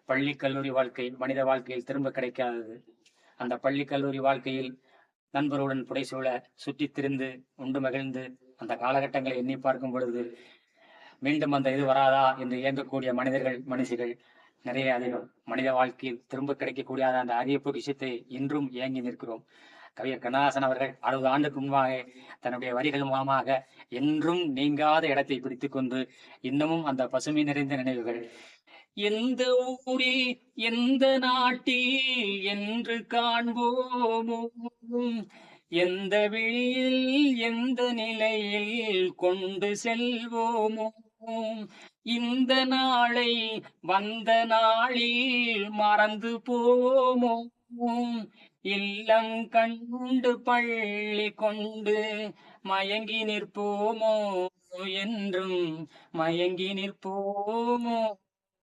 பள்ளி கல்லூரி வாழ்க்கை மனித வாழ்க்கையில் திரும்ப கிடைக்காதது. அந்த பள்ளி கல்லூரி வாழ்க்கையில் நண்பருடன் புடைசூழ சுற்றித் திரிந்து உண்டு மகிழ்ந்து அந்த காலகட்டங்களை எண்ணி பார்க்கும் பொழுது மீண்டும் அந்த இது வராதா என்று இயங்கக்கூடிய மனிதர்கள் மனுஷிகள் நிறைய அதிகம். மனித வாழ்க்கையில் திரும்ப கிடைக்கக்கூடிய அந்த அரிய பொக்கிஷத்தை இன்றும் ஏங்கி நிற்கிறோம். கவிஞர் கண்ணதாசன் அவர்கள் 60 ஆண்டுக்கு முன்பாக தன்னுடைய வரிகள் மூலமாக என்றும் நீங்காத இடத்தை பிடித்துக் கொண்டு இன்னமும் அந்த பசுமை நிறைந்த நினைவுகள் எந்த ஊரில் எந்த நாட்டில் என்று காண்போமோ, எந்த விழியில் எந்த நிலையில் கொண்டு செல்வோமோ, இந்த நாளை வந்த நாளில் மறந்து போமோ, இல்லம் கண்டு பள்ளி கொண்டு மயங்கி நிற்போமோ, என்றும் மயங்கி நிற்போமோ.